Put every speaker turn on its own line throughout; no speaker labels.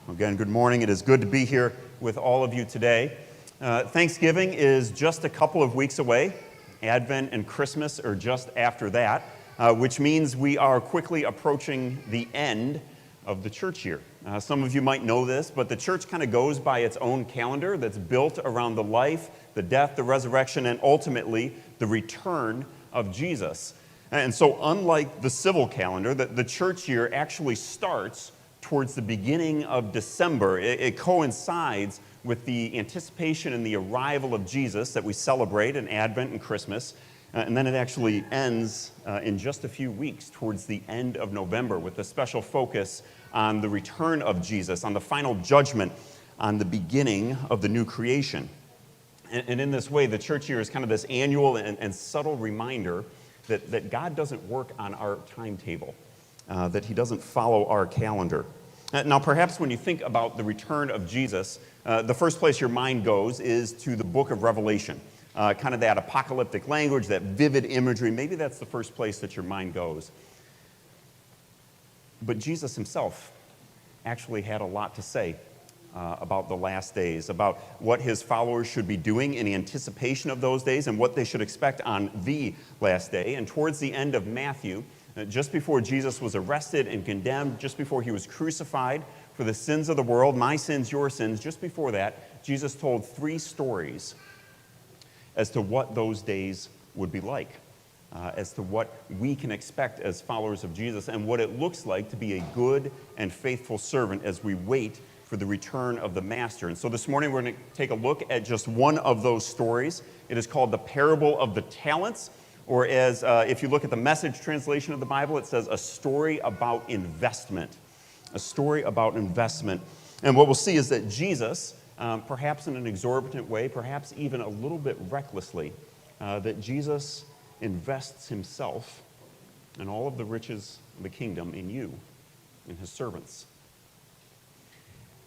Again, good morning. It is good to be here with all of you today. Thanksgiving is just a couple of weeks away. Advent and Christmas are just after that, which means we are quickly approaching the end of the church year. Some of you might know this, but the church kind of goes by its own calendar that's built around the life, the death, the resurrection, and ultimately the return of Jesus. And so unlike the civil calendar, the church year actually starts towards the beginning of December. It coincides with the anticipation and the arrival of Jesus that we celebrate in Advent and Christmas. And then it actually ends in just a few weeks towards the end of November with a special focus on the return of Jesus, on the final judgment, on the beginning of the new creation. And in this way, the church year is kind of this annual and subtle reminder that God doesn't work on our timetable, that he doesn't follow our calendar. Now, perhaps when you think about the return of Jesus, the first place your mind goes is to the book of Revelation, kind of that apocalyptic language, that vivid imagery. Maybe that's the first place that your mind goes. But Jesus himself actually had a lot to say about the last days, about what his followers should be doing in anticipation of those days and what they should expect on the last day. And towards the end of Matthew, just before Jesus was arrested and condemned, just before he was crucified for the sins of the world, my sins, your sins, just before that, Jesus told 3 stories as to what those days would be like, as to what we can expect as followers of Jesus and what it looks like to be a good and faithful servant as we wait for the return of the Master. And so this morning we're going to take a look at just one of those stories. It is called the Parable of the Talents. Or as, if you look at the Message translation of the Bible, it says a story about investment. A story about investment. And what we'll see is that Jesus, perhaps in an exorbitant way, perhaps even a little bit recklessly, that Jesus invests himself and all of the riches of the kingdom in you, in his servants.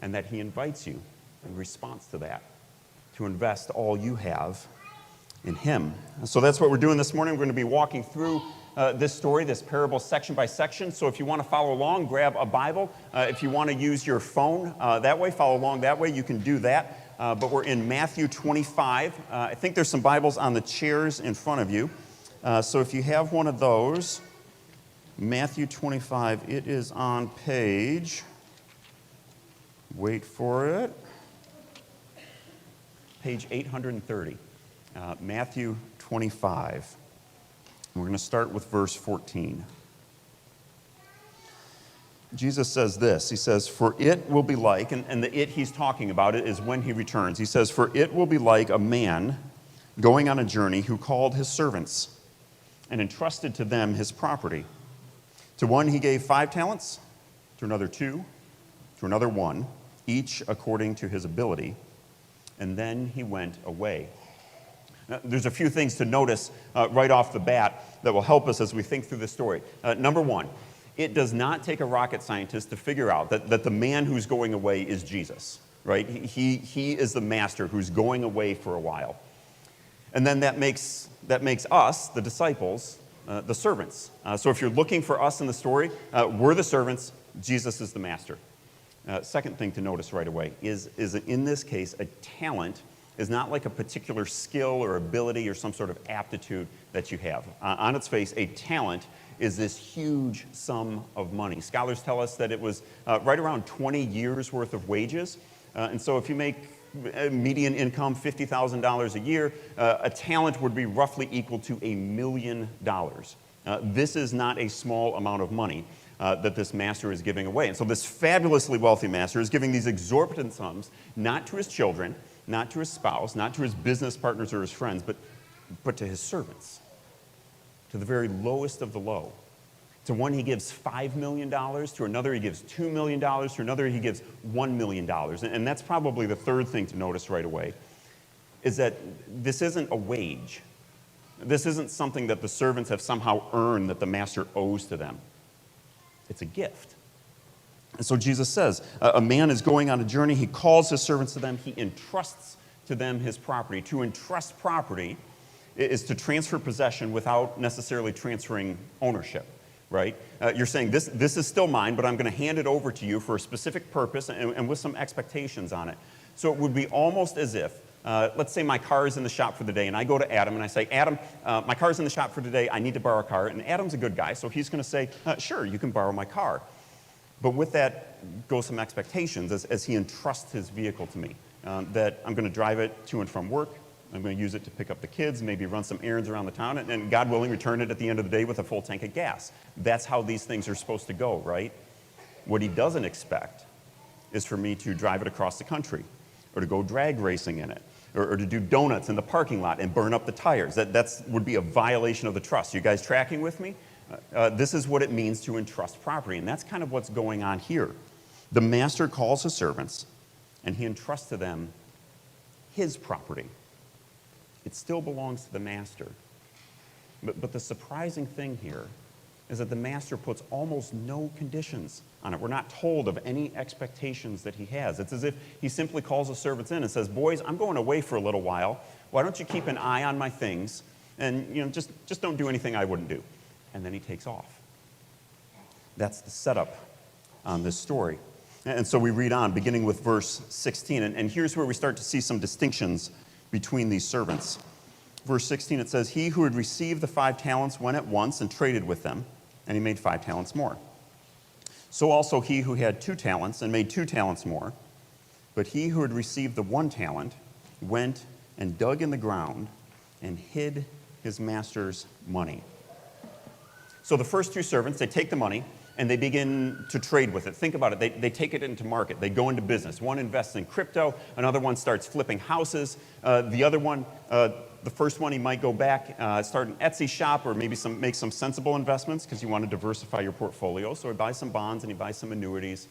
And that he invites you, in response to that, to invest all you have in him. So that's what we're doing this morning. We're going to be walking through this story, this parable, section by section. So if you want to follow along, grab a Bible. If you want to use your phone that way, follow along that way, you can do that. But we're in Matthew 25. I think there's some Bibles on the chairs in front of you. So if you have one of those, Matthew 25, it is on page, wait for it, page 830. Matthew 25. We're going to start with verse 14. Jesus says this. He says, "For it will be like," and the it he's talking about it is when he returns. He says, "For it will be like a man going on a journey who called his servants and entrusted to them his property. To one he gave 5 talents, to another 2, to another 1, each according to his ability. And then he went away." Now, there's a few things to notice right off the bat that will help us as we think through the story. Number 1, it does not take a rocket scientist to figure out that the man who's going away is Jesus, right? He is the master who's going away for a while. And then that makes us, the disciples, the servants. So if you're looking for us in the story, we're the servants, Jesus is the master. Second thing to notice right away is that in this case, a talent is not like a particular skill or ability or some sort of aptitude that you have. On its face, a talent is this huge sum of money. Scholars tell us that it was right around 20 years worth of wages. And so if you make median income $50,000 a year, a talent would be roughly equal to $1 million. This is not a small amount of money that this master is giving away. And so this fabulously wealthy master is giving these exorbitant sums, not to his children, not to his spouse, not to his business partners or his friends, but to his servants, to the very lowest of the low. To one he gives $5 million, to another he gives $2 million, to another he gives $1 million. And that's probably the third thing to notice right away, is that this isn't a wage. This isn't something that the servants have somehow earned that the master owes to them. It's a gift. And so Jesus says, a man is going on a journey, he calls his servants to them, he entrusts to them his property. To entrust property is to transfer possession without necessarily transferring ownership. right? You're saying, this is still mine, but I'm going to hand it over to you for a specific purpose and with some expectations on it. So it would be almost as if, let's say my car is in the shop for the day, and I go to Adam and I say, Adam, my car's in the shop for today, I need to borrow a car. And Adam's a good guy, so he's going to say, sure, you can borrow my car. But with that go some expectations as he entrusts his vehicle to me, that I'm going to drive it to and from work, I'm going to use it to pick up the kids, maybe run some errands around the town, and God willing, return it at the end of the day with a full tank of gas. That's how these things are supposed to go, right? What he doesn't expect is for me to drive it across the country, or to go drag racing in it, or to do donuts in the parking lot and burn up the tires. That would be a violation of the trust. You guys tracking with me? This is what it means to entrust property, and that's kind of what's going on here. The master calls his servants, and he entrusts to them his property. It still belongs to the master. But the surprising thing here is that the master puts almost no conditions on it. We're not told of any expectations that he has. It's as if he simply calls the servants in and says, boys, I'm going away for a little while. Why don't you keep an eye on my things and just don't do anything I wouldn't do. And then he takes off. That's the setup on this story. And so we read on, beginning with verse 16. And here's where we start to see some distinctions between these servants. Verse 16, it says, he who had received the 5 talents went at once and traded with them, and he made 5 talents more. So also he who had 2 talents and made 2 talents more. But he who had received the 1 talent went and dug in the ground and hid his master's money. So the first 2 servants, they take the money and they begin to trade with it. Think about it. They take it into market. They go into business. One invests in crypto. Another one starts flipping houses. The other one, the first one, he might go back, start an Etsy shop, or maybe make some sensible investments because you want to diversify your portfolio. So he buys some bonds and he buys some annuities.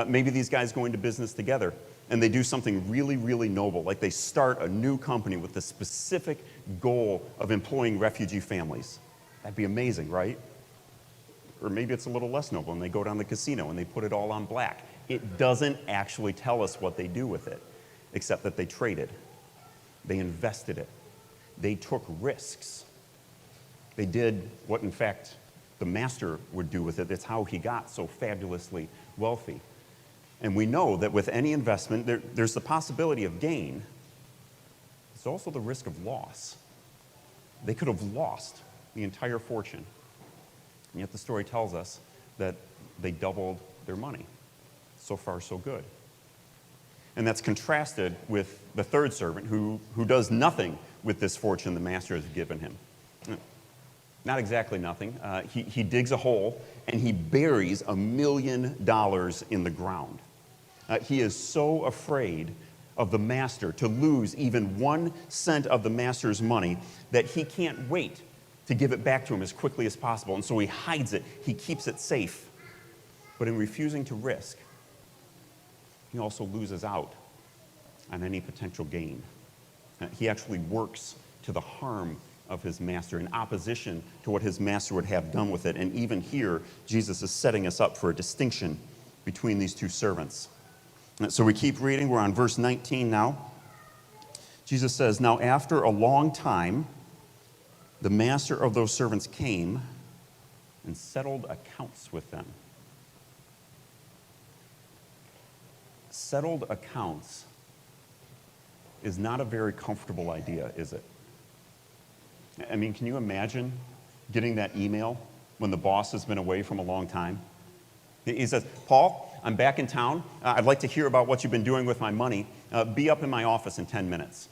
Maybe these guys go into business together and they do something really, really noble, like they start a new company with the specific goal of employing refugee families. That'd be amazing, right? Or maybe it's a little less noble and they go down the casino and they put it all on black. It doesn't actually tell us what they do with it, except that they traded. They invested it. They took risks. They did what, in fact, the master would do with it. That's how he got so fabulously wealthy. And we know that with any investment, there's the possibility of gain. There's also the risk of loss. They could have lost the entire fortune. And yet the story tells us that they doubled their money. So far, so good. And that's contrasted with the third servant who does nothing with this fortune the master has given him. Not exactly nothing. He digs a hole and he buries $1 million in the ground. He is so afraid of the master to lose even 1 cent of the master's money that he can't wait to give it back to him as quickly as possible. And so he hides it. He keeps it safe. But in refusing to risk, he also loses out on any potential gain. He actually works to the harm of his master in opposition to what his master would have done with it. And even here, Jesus is setting us up for a distinction between these 2 servants. So we keep reading. We're on verse 19 now. Jesus says, now after a long time, the master of those servants came and settled accounts with them. Settled accounts is not a very comfortable idea, is it? I mean, can you imagine getting that email when the boss has been away from a long time? He says, Paul, I'm back in town. I'd like to hear about what you've been doing with my money. Be up in my office in 10 minutes.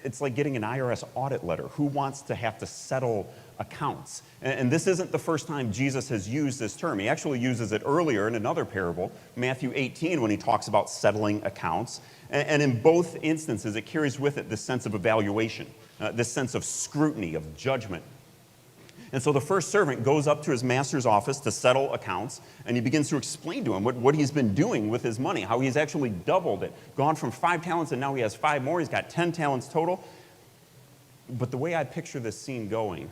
It's like getting an IRS audit letter. Who wants to have to settle accounts? And this isn't the first time Jesus has used this term. He actually uses it earlier in another parable, Matthew 18, when he talks about settling accounts. And in both instances, it carries with it this sense of evaluation, this sense of scrutiny, of judgment. And so the first servant goes up to his master's office to settle accounts, and he begins to explain to him what he's been doing with his money, how he's actually doubled it, gone from 5 talents, and now he has 5 more. He's got 10 talents total. But the way I picture this scene going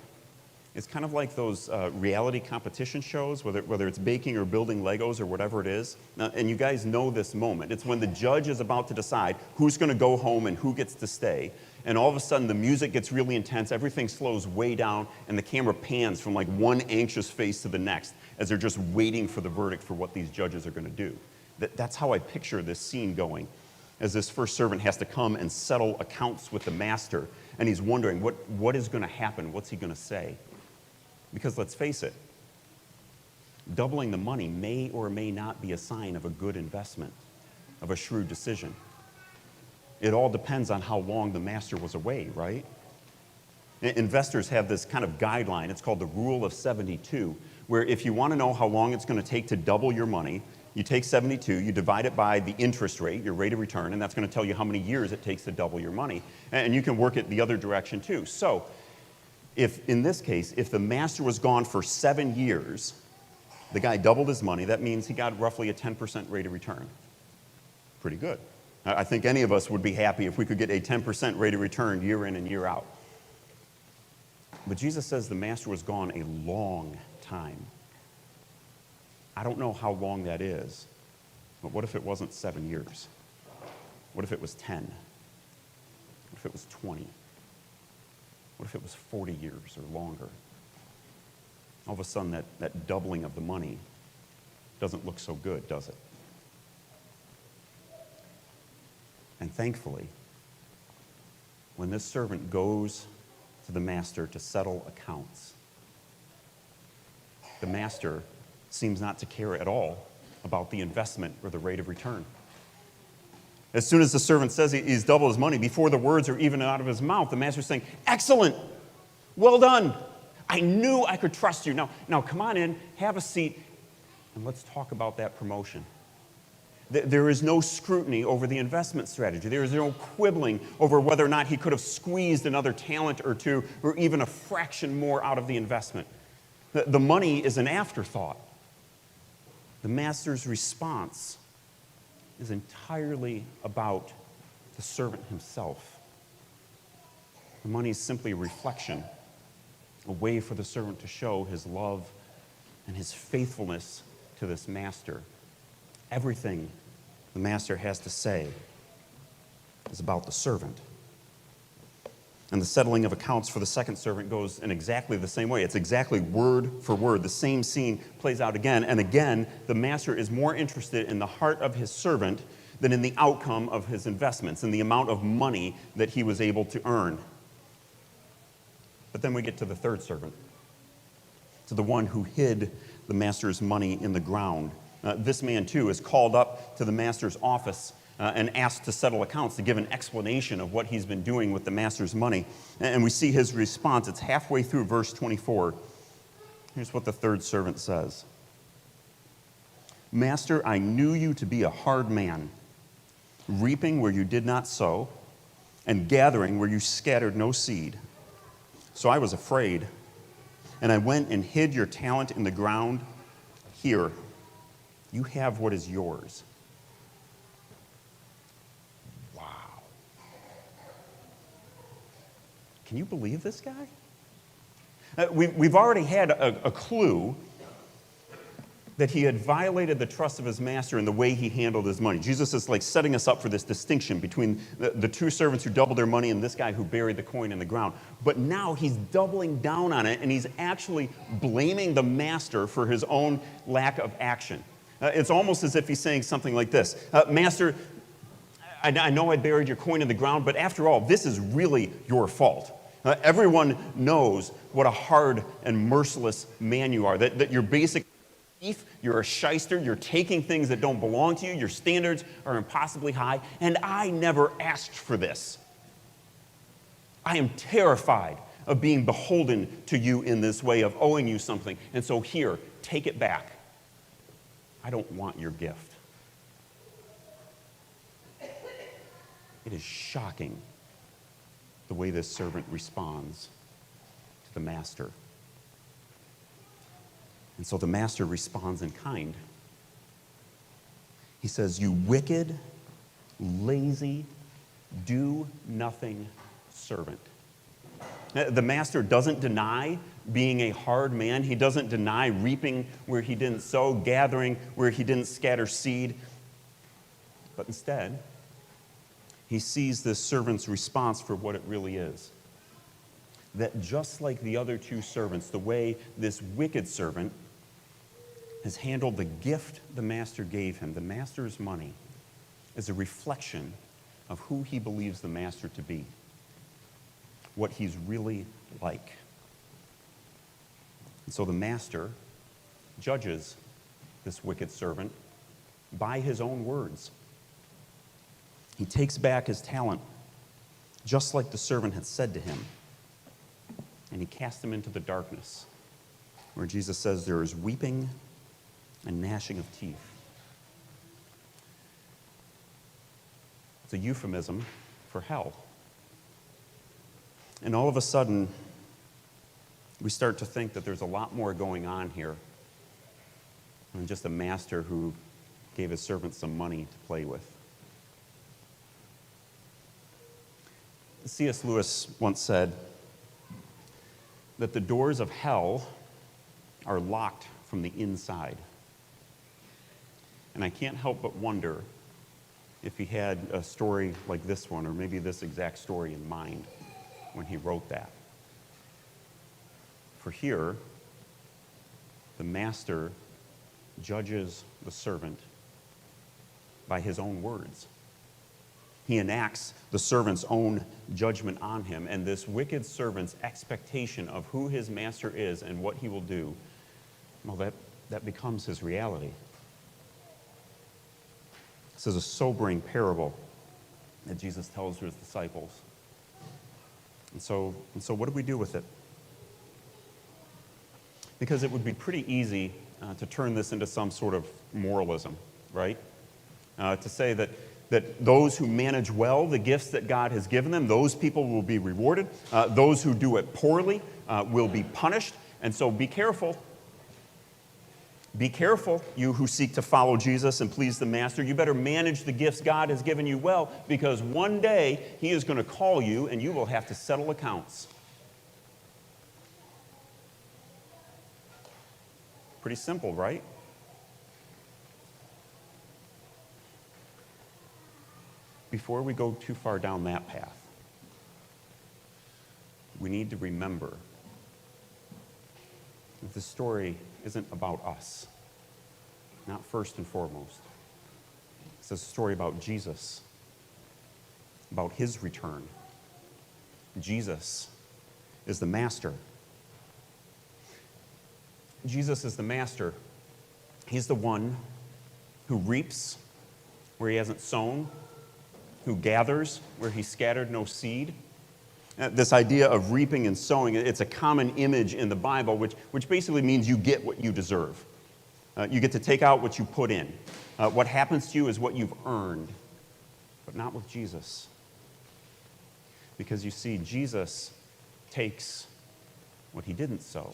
is kind of like those reality competition shows, whether it's baking or building Legos or whatever it is. And you guys know this moment. It's when the judge is about to decide who's going to go home and who gets to stay. and all of a sudden the music gets really intense, everything slows way down, and the camera pans from like one anxious face to the next as they're just waiting for the verdict for what these judges are going to do. That's how I picture this scene going, as this first servant has to come and settle accounts with the master, and he's wondering what is going to happen, what's he going to say? Because let's face it, doubling the money may or may not be a sign of a good investment, of a shrewd decision. It all depends on how long the master was away, right? Investors have this kind of guideline. It's called the Rule of 72, where if you want to know how long it's going to take to double your money, you take 72, you divide it by the interest rate, your rate of return, and that's going to tell you how many years it takes to double your money. And you can work it the other direction too. So, if in this case, if the master was gone for 7 years, the guy doubled his money, that means he got roughly a 10% rate of return. Pretty good. I think any of us would be happy if we could get a 10% rate of return year in and year out. But Jesus says the master was gone a long time. I don't know how long that is, but what if it wasn't 7 years? What if it was 10? What if it was 20? What if it was 40 years or longer? All of a sudden, that doubling of the money doesn't look so good, does it? And thankfully, when this servant goes to the master to settle accounts, the master seems not to care at all about the investment or the rate of return. As soon as the servant says he's doubled his money, before the words are even out of his mouth, the master's saying, "Excellent, well done. I knew I could trust you. Now come on in, have a seat, and let's talk about that promotion." There is no scrutiny over the investment strategy. There is no quibbling over whether or not he could have squeezed another talent or two or even a fraction more out of the investment. The money is an afterthought. The master's response is entirely about the servant himself. The money is simply a reflection, a way for the servant to show his love and his faithfulness to this master. Everything the master has to say is about the servant. And the settling of accounts for the second servant goes in exactly the same way. It's exactly word for word. The same scene plays out again. And again, the master is more interested in the heart of his servant than in the outcome of his investments and the amount of money that he was able to earn. But then we get to the third servant, to the one who hid the master's money in the ground. This man, too, is called up to the master's office and asked to settle accounts, to give an explanation of what he's been doing with the master's money. And we see his response. It's halfway through verse 24. Here's what the third servant says. "Master, I knew you to be a hard man, reaping where you did not sow, and gathering where you scattered no seed. So I was afraid, and I went and hid your talent in the ground. Here, you have what is yours." Wow. Can you believe this guy? We've already had a clue that he had violated the trust of his master in the way he handled his money. Jesus is like setting us up for this distinction between the two servants who doubled their money and this guy who buried the coin in the ground. But now he's doubling down on it, and he's actually blaming the master for his own lack of action. It's almost as if he's saying something like this. "Master, I know I buried your coin in the ground, but after all, this is really your fault. Everyone knows what a hard and merciless man you are, that you're basically a thief, you're a shyster, you're taking things that don't belong to you, your standards are impossibly high, and I never asked for this. I am terrified of being beholden to you in this way, of owing you something, and so here, take it back. I don't want your gift." It is shocking the way this servant responds to the master. And so the master responds in kind. He says, "You wicked, lazy, do-nothing servant." The master doesn't deny being a hard man. He doesn't deny reaping where he didn't sow, gathering where he didn't scatter seed. But instead, he sees this servant's response for what it really is. That just like the other two servants, the way this wicked servant has handled the gift the master gave him, the master's money, is a reflection of who he believes the master to be, what he's really like. And so the master judges this wicked servant by his own words. He takes back his talent, just like the servant had said to him, and he casts him into the darkness, where Jesus says there is weeping and gnashing of teeth. It's a euphemism for hell. And all of a sudden, we start to think that there's a lot more going on here than just a master who gave his servant some money to play with. C.S. Lewis once said that the doors of hell are locked from the inside. And I can't help but wonder if he had a story like this one, or maybe this exact story in mind when he wrote that. For here, the master judges the servant by his own words. He enacts the servant's own judgment on him, and this wicked servant's expectation of who his master is and what he will do, well, that becomes his reality. This is a sobering parable that Jesus tells to his disciples. And so what do we do with it? Because it would be pretty easy to turn this into some sort of moralism, right? To say that those who manage well the gifts that God has given them, those people will be rewarded. Those who do it poorly will be punished. And so be careful. Be careful, you who seek to follow Jesus and please the Master. You better manage the gifts God has given you well, because one day he is going to call you and you will have to settle accounts. Pretty simple, right? Before we go too far down that path, we need to remember that this story isn't about us, not first and foremost. It's a story about Jesus, about his return. Jesus is the master. Jesus is the master. He's the one who reaps where he hasn't sown, who gathers where he scattered no seed. This idea of reaping and sowing, it's a common image in the Bible, which basically means you get what you deserve. You get to take out what you put in. What happens to you is what you've earned, but not with Jesus. Because you see, Jesus takes what he didn't sow.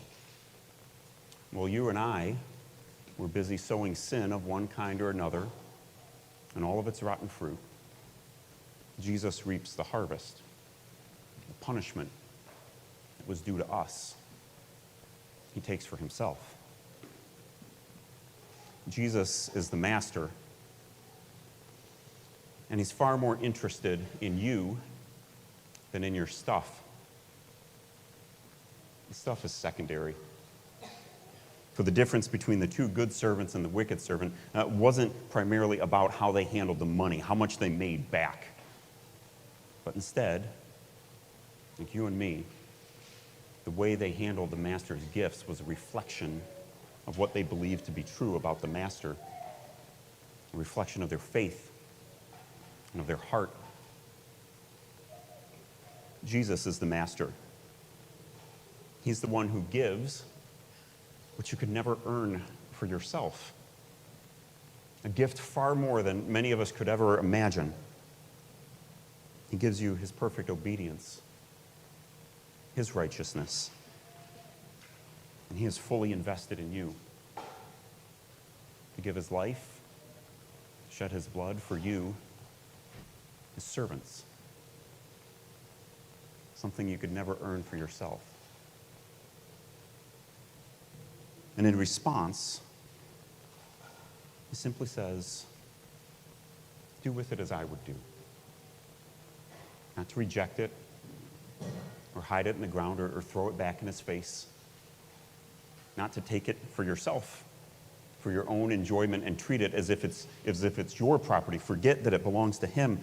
Well, you and I were busy sowing sin of one kind or another, and all of its rotten fruit. Jesus reaps the harvest, the punishment that was due to us. He takes for himself. Jesus is the master, and he's far more interested in you than in your stuff. The stuff is secondary. For the difference between the two good servants and the wicked servant wasn't primarily about how they handled the money, how much they made back. But instead, like you and me, the way they handled the master's gifts was a reflection of what they believed to be true about the master, a reflection of their faith and of their heart. Jesus is the master. He's the one who gives what you could never earn for yourself. A gift far more than many of us could ever imagine. He gives you his perfect obedience, his righteousness, and he is fully invested in you to give his life, shed his blood for you, his servants, something you could never earn for yourself. And in response, he simply says, do with it as I would do. not to reject it or hide it in the ground or throw it back in his face, not to take it for yourself, for your own enjoyment and treat it as if it's your property. Forget that it belongs to him,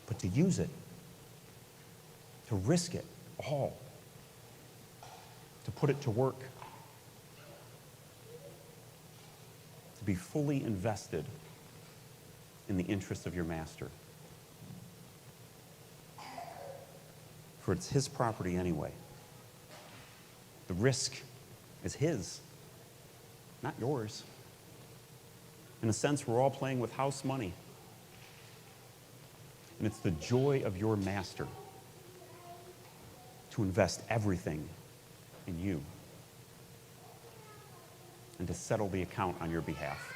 but to use it, to risk it all, to put it to work, to be fully invested in the interest of your master. For it's his property anyway. The risk is his, not yours. In a sense, we're all playing with house money. And it's the joy of your master to invest everything in you and to settle the account on your behalf.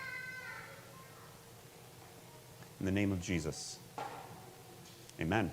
In the name of Jesus, amen.